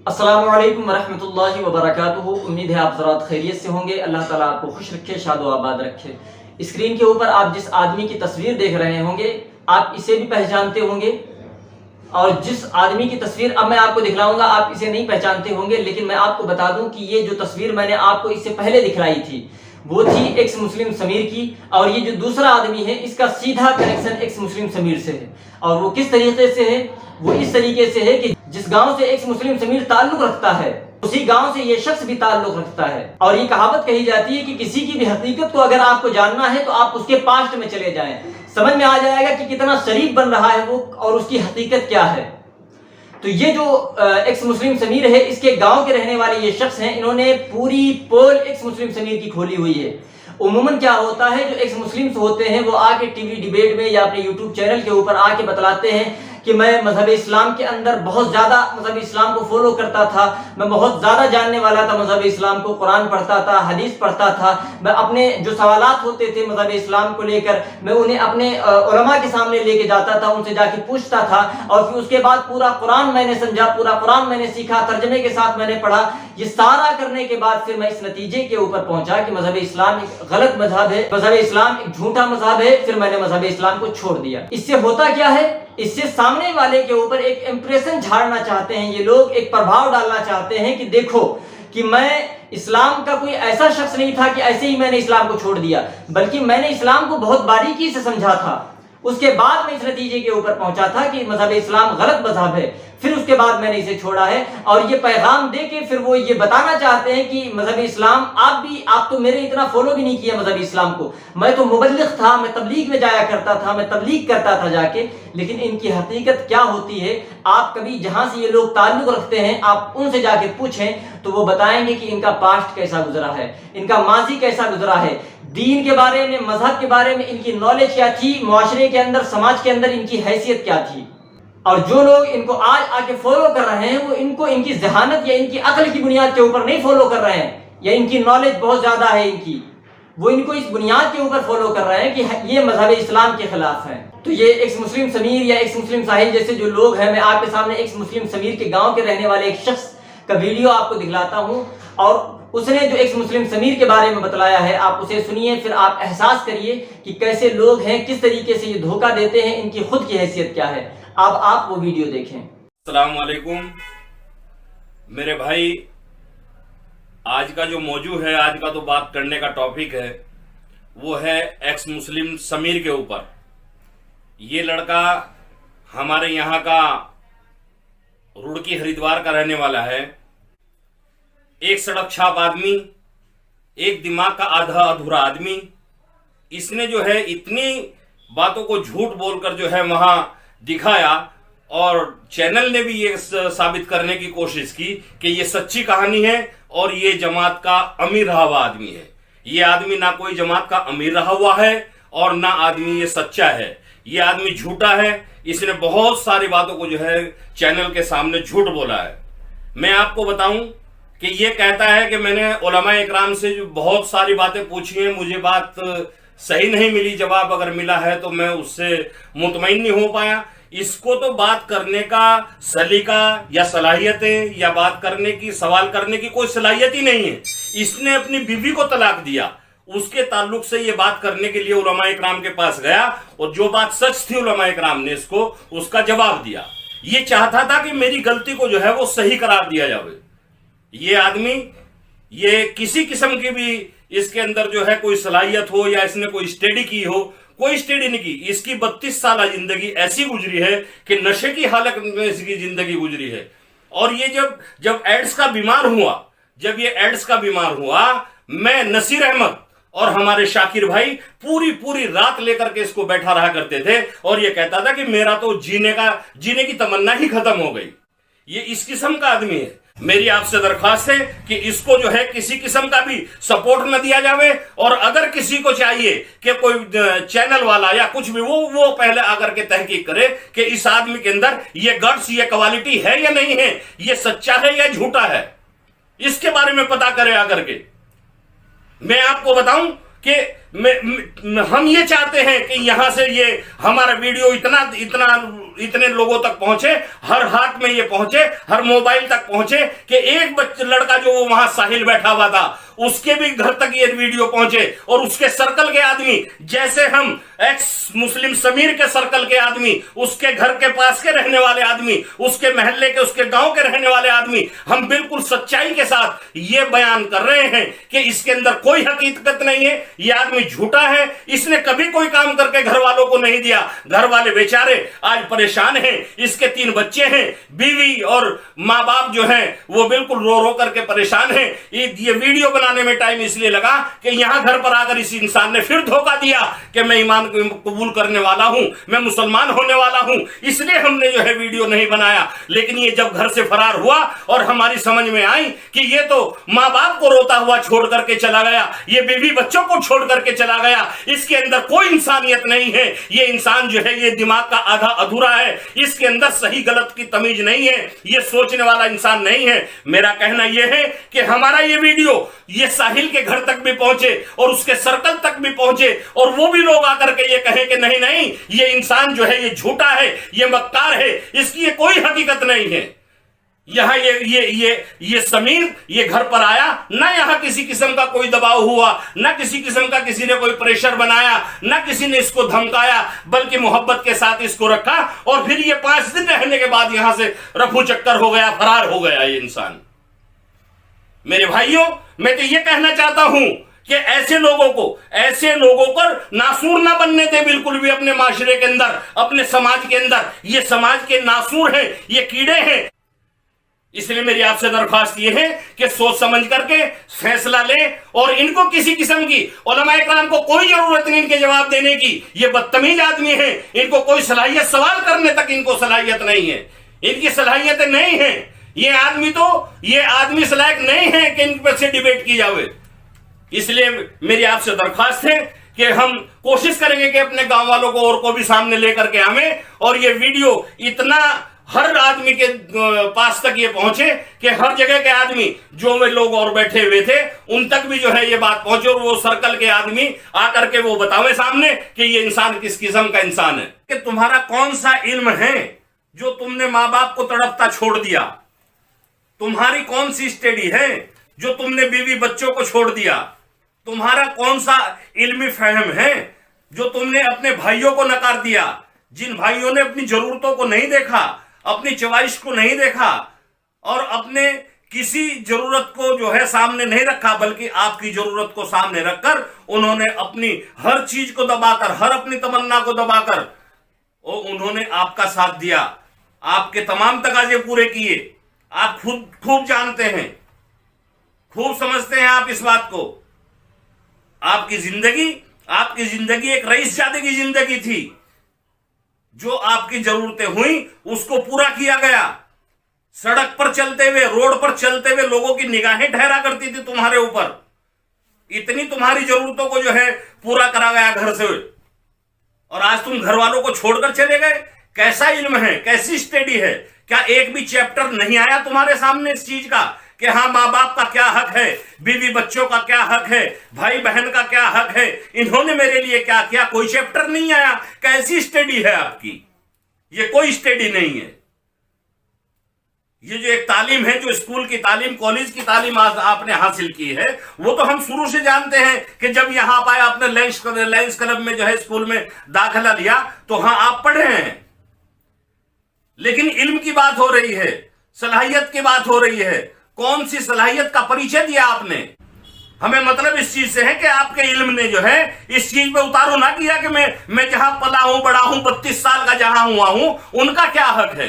अस्सलामु अलैकुम वरहमतुल्लाहि वबरकातुहू। उम्मीद है आप ज़रात खैरियत से होंगे। अल्लाह ताला आपको खुश रखे, शादो आबाद रखे। स्क्रीन के ऊपर आप जिस आदमी की तस्वीर देख रहे होंगे, आप इसे भी पहचानते होंगे, और जिस आदमी की तस्वीर अब मैं आपको दिखलाऊंगा आप इसे नहीं पहचानते होंगे। लेकिन मैं आपको बता दूं कि ये जो तस्वीर मैंने आपको इससे पहले दिखलाई थी वो थी एक्स मुस्लिम समीर की, और ये जो दूसरा आदमी है इसका सीधा कनेक्शन एक्स मुस्लिम समीर से है। और वो किस तरीके से है? वो इस तरीके से है कि जिस गांव से एक्स मुस्लिम समीर ताल्लुक रखता है उसी गांव से ये शख्स भी ताल्लुक रखता है। और ये कहावत कही जाती है कि किसी की भी हकीकत को अगर आपको जानना है तो आप उसके पास्ट में चले जाएं, समझ में आ जाएगा कि कितना शरीफ बन रहा है वो और उसकी हकीकत क्या है। तो ये जो एक्स मुस्लिम समीर है, इसके गांव के रहने वाले ये शख्स हैं, इन्होंने पूरी पोल एक्स मुस्लिम समीर की खोली हुई है। उम्मूमन क्या होता है, जो एक्स मुस्लिम्स होते हैं वो आके टीवी डिबेट में या अपने यूट्यूब चैनल के ऊपर आके बतलाते हैं कि मैं मजहब इस्लाम के अंदर बहुत ज़्यादा मजहब इस्लाम को फॉलो करता था, मैं बहुत ज़्यादा जानने वाला था मजहब इस्लाम को, कुरान पढ़ता था, हदीस पढ़ता था, मैं अपने जो सवालात होते थे मजहब इस्लाम को लेकर मैं उन्हें अपने उलमा के सामने लेके जाता था, उनसे जाके पूछता था, और फिर उसके बाद पूरा कुरान मैंने समझा, पूरा कुरान मैंने सीखा, तर्जमे के साथ मैंने पढ़ा। ये सारा करने के बाद फिर मैं इस नतीजे के ऊपर पहुंचा कि मजहब इस्लाम एक गलत मजहब है, मजहब इस्लाम एक झूठा मजहब है। फिर मैंने मजहब इस्लाम को छोड़ दिया। इससे होता क्या है, इससे सामने वाले के ऊपर एक इंप्रेशन झाड़ना चाहते हैं ये लोग, एक प्रभाव डालना चाहते हैं कि देखो कि मैं इस्लाम का कोई ऐसा शख्स नहीं था कि ऐसे ही मैंने इस्लाम को छोड़ दिया, बल्कि मैंने इस्लाम को बहुत बारीकी से समझा था। उसके बाद मैं इस नतीजे के ऊपर पहुंचा था कि मजहब इस्लाम गलत मजहब है, फिर उसके बाद मैंने इसे छोड़ा है। और ये पैगाम दे के फिर वो ये बताना चाहते हैं कि मजहब इस्लाम आप तो मेरे इतना फॉलो भी नहीं किया मजहब इस्लाम को, मैं तो मुबल्लिग था, मैं तबलीग में जाया करता था, मैं तबलीग करता था जाके। लेकिन इनकी हकीकत क्या होती है, आप कभी जहां से ये लोग ताल्लुक रखते हैं आप उनसे जाके पूछें तो वो बताएंगे कि इनका पास्ट कैसा गुजरा है, इनका माजी कैसा गुजरा है, दीन के बारे में, मजहब के बारे में इनकी नॉलेज क्या थी, मुआशरे के अंदर, समाज के अंदर इनकी हैसियत क्या थी। और जो लोग इनको आज आके फॉलो कर रहे हैं वो इनको इनकी जहानत या इनकी अक्ल की बुनियाद के ऊपर नहीं फॉलो कर रहे हैं, या इनकी नॉलेज बहुत ज्यादा है इनकी, वो इनको इस बुनियाद के ऊपर फॉलो कर रहे हैं कि ये मजहब इस्लाम के खिलाफ है। तो ये एक्स मुस्लिम समीर या एक्स मुस्लिम साहिल जैसे जो लोग हैं, मैं आपके सामने एक्स मुस्लिम समीर के गांव के रहने वाले एक शख्स का वीडियो आपको दिखलाता हूं, और उसने जो एक्स मुस्लिम समीर के बारे में बतलाया है आप उसे सुनिए, फिर आप एहसास करिए कि कैसे लोग हैं, किस तरीके से ये धोखा देते हैं, इनकी खुद की हैसियत क्या है। अब आप वो वीडियो देखें। अस्सलाम वालेकुम मेरे भाई, आज का जो मौजू है, आज का तो बात करने का टॉपिक है वो है एक्स मुस्लिम समीर के ऊपर। ये लड़का हमारे यहाँ का रुड़की हरिद्वार का रहने वाला है, एक सड़क छाप आदमी, एक दिमाग का आधा अधूरा आदमी। इसने जो है इतनी बातों को झूठ बोलकर जो है वहां दिखाया, और चैनल ने भी ये साबित करने की कोशिश की कि ये सच्ची कहानी है और ये जमात का अमीर रहा हुआ आदमी है। ये आदमी ना कोई जमात का अमीर रहा हुआ है और ना आदमी ये सच्चा है, ये आदमी झूठा है। इसने बहुत सारी बातों को जो है चैनल के सामने झूठ बोला है। मैं आपको बताऊं कि ये कहता है कि मैंने उलमा इकराम से जो बहुत सारी बातें पूछी हैं, मुझे बात सही नहीं मिली, जवाब अगर मिला है तो मैं उससे मुतमईन नहीं हो पाया। इसको तो बात करने का सलीका या सलाहियतें या बात करने की, सवाल करने की कोई सलाहियत ही नहीं है। इसने अपनी बीवी को तलाक दिया, उसके ताल्लुक से ये बात करने के लिए उलमा इकराम के पास गया, और जो बात सच थी उलमा इकराम ने इसको उसका जवाब दिया। ये चाहता था कि मेरी गलती को जो है वो सही करार दिया जाए। ये आदमी, ये किसी किस्म की भी इसके अंदर जो है कोई सलाहियत हो या इसने कोई स्टडी की हो, कोई स्टडी नहीं की। इसकी 32 साल जिंदगी ऐसी गुजरी है कि नशे की हालत में इसकी जिंदगी गुजरी है। और ये जब एड्स का बीमार हुआ, जब ये एड्स का बीमार हुआ, मैं, नसीर अहमद और हमारे शाकिर भाई पूरी रात लेकर के इसको बैठा रहा करते थे, और ये कहता था कि मेरा तो जीने की तमन्ना ही खत्म हो गई। ये इस किस्म का आदमी है। मेरी आपसे दरख्वास्त है कि इसको जो है किसी किस्म का भी सपोर्ट न दिया जावे, और अगर किसी को चाहिए कि कोई चैनल वाला या कुछ भी, वो पहले आकर के तहकीक करे कि इस आदमी के अंदर ये गट्स, ये क्वालिटी है या नहीं है, ये सच्चा है या झूठा है, इसके बारे में पता करे आकर के। मैं आपको बताऊं कि हम ये चाहते हैं कि यहां से ये हमारा वीडियो इतने लोगों तक पहुंचे, हर हाथ में ये पहुंचे, हर मोबाइल तक पहुंचे कि एक लड़का जो वो वहां साहिल बैठा हुआ था उसके भी घर तक ये वीडियो पहुंचे, और उसके सर्कल के आदमी, जैसे हम एक्स मुस्लिम समीर के सर्कल के आदमी, उसके घर के पास के रहने वाले आदमी, उसके महल्ले के, उसके गांव के रहने वाले आदमी, हम बिल्कुल सच्चाई के साथ ये बयान कर रहे हैं कि इसके अंदर कोई हकीकत नहीं है, ये आदमी झूठा है, इसने कभी कोई काम करके घर वालों को नहीं दिया। घर वाले बेचारे आज परेशान हैं, इसके 3 बच्चे हैं, बीवी और माँ बाप जो हैं वो बिल्कुल रो रो करके परेशान हैं। ये वीडियो बनाने में टाइम इसलिए लगा कि यहां घर पर आकर इस इंसान ने फिर धोखा दिया कि मैं ईमान को कबूल करने वाला हूं, मैं मुसलमान होने वाला हूं, इसलिए हमने जो है वीडियो नहीं बनाया। लेकिन ये जब घर से फरार हुआ और हमारी समझ में आई कि ये तो माँ बाप को रोता हुआ छोड़ करके चला गया, ये बीवी बच्चों को छोड़ करके चला गया, इसके अंदर कोई इंसानियत नहीं है, ये इंसान जो है ये दिमाग का आधा अधूरा है, इसके अंदर सही गलत की तमीज नहीं है, ये सोचने वाला इंसान नहीं है। मेरा कहना यह है कि हमारा ये वीडियो ये साहिल के घर तक भी पहुंचे और उसके सर्कल तक भी पहुंचे, और वो भी लोग आकर के ये कहें कि नहीं नहीं ये इंसान जो है ये झूठा है, ये मक्कार है, इसकी ये कोई हकीकत नहीं है। यहां ये समीर ये घर पर आया, ना यहां किसी किस्म का कोई दबाव हुआ, ना किसी किस्म का किसी ने कोई प्रेशर बनाया, ना किसी ने इसको धमकाया, बल्कि मोहब्बत के साथ इसको रखा, और फिर ये 5 दिन रहने के बाद यहां से रफू चक्कर हो गया, फरार हो गया ये इंसान। मेरे भाइयों, मैं तो ये कहना चाहता हूं कि ऐसे लोगों पर नासूर ना बनने दे बिल्कुल भी अपने माशरे के अंदर, अपने समाज के अंदर। ये समाज के नासूर हैं, ये कीड़े हैं। इसलिए मेरी आपसे दरख्वास्त ये है कि सोच समझ करके फैसला ले, और इनको किसी किस्म की उलमाए कराम को कोई जरूरत नहीं इनके जवाब देने की। ये बदतमीज आदमी है, इनको कोई सलाहियत, सवाल करने तक इनको सलाहियत नहीं है, इनकी सलाहियतें नहीं है। ये आदमी सलायक नहीं है कि इन पर से डिबेट की जाए। इसलिए मेरी आपसे दरख्वास्त है कि हम कोशिश करेंगे कि अपने गांव वालों को और को भी सामने लेकर के आवे, और ये वीडियो इतना हर आदमी के पास तक ये पहुंचे कि हर जगह के आदमी जो वे लोग और बैठे हुए थे उन तक भी जो है ये बात पहुंचे, और वो सर्कल के आदमी आकर के वो बतावे सामने कि ये इंसान किस किस्म का इंसान है। कि तुम्हारा कौन सा इल्म है जो तुमने माँ बाप को तड़पता छोड़ दिया? तुम्हारी कौन सी स्टडी है जो तुमने बीवी बच्चों को छोड़ दिया? तुम्हारा कौन सा इल्मी फहम है जो तुमने अपने भाइयों को नकार दिया? जिन भाइयों ने अपनी जरूरतों को नहीं देखा, अपनी च्वाइस को नहीं देखा, और अपने किसी जरूरत को जो है सामने नहीं रखा, बल्कि आपकी जरूरत को सामने रखकर उन्होंने अपनी हर चीज को दबाकर, हर अपनी तमन्ना को दबाकर उन्होंने आपका साथ दिया, आपके तमाम तकाजे पूरे किए। आप खुद खूब जानते हैं, खूब समझते हैं आप इस बात को। आपकी जिंदगी एक रईसजादे की जिंदगी थी। जो आपकी जरूरतें हुई उसको पूरा किया गया। सड़क पर चलते हुए, रोड पर चलते हुए लोगों की निगाहें ठहरा करती थी तुम्हारे ऊपर। इतनी तुम्हारी जरूरतों को जो है पूरा करा गया घर से, और आज तुम घर वालों को छोड़कर चले गए। कैसा इल्म है, कैसी स्टडी है? क्या एक भी चैप्टर नहीं आया तुम्हारे सामने इस चीज का कि हाँ माँ बाप का क्या हक है, बीवी बच्चों का क्या हक है, भाई बहन का क्या हक है, इन्होंने मेरे लिए क्या किया? कोई चैप्टर नहीं आया। कैसी स्टडी है आपकी? ये कोई स्टडी नहीं है। ये जो एक तालीम है, जो स्कूल की तालीम, कॉलेज की तालीम आपने हासिल की है, वो तो हम शुरू से जानते हैं कि जब यहां पाए आपने लायंस क्लब में जो है स्कूल में दाखिला लिया तो हाँ आप पढ़े हैं। लेकिन इल्म की बात हो रही है, सलाहियत की बात हो रही है। कौन सी सलाहियत का परिचय दिया आपने? हमें मतलब इस चीज से है कि आपके इल्म ने जो है इस चीज पे उतारो ना किया कि मैं जहां पला हूं, बड़ा हूं, 32 साल का जहां हुआ हूं, उनका क्या हक है,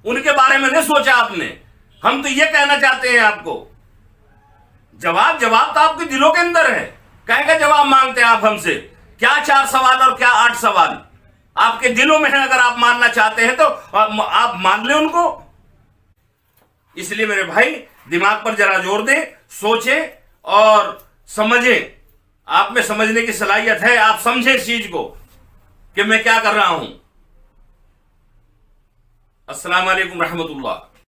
उनके बारे में नहीं सोचा आपने। हम तो ये कहना चाहते हैं आपको, जवाब तो आपके दिलों के अंदर है। कहेगा जवाब मांगते हैं आप हमसे? क्या 4 सवाल और क्या 8 सवाल आपके दिलों में है? अगर आप मानना चाहते हैं तो आप मान ले उनको। इसलिए मेरे भाई, दिमाग पर जरा जोर दें, सोचें और समझें। आप में समझने की सलाहियत है, आप समझें इस चीज को कि मैं क्या कर रहा हूं। अस्सलाम वालेकुम रहमतुल्लाह।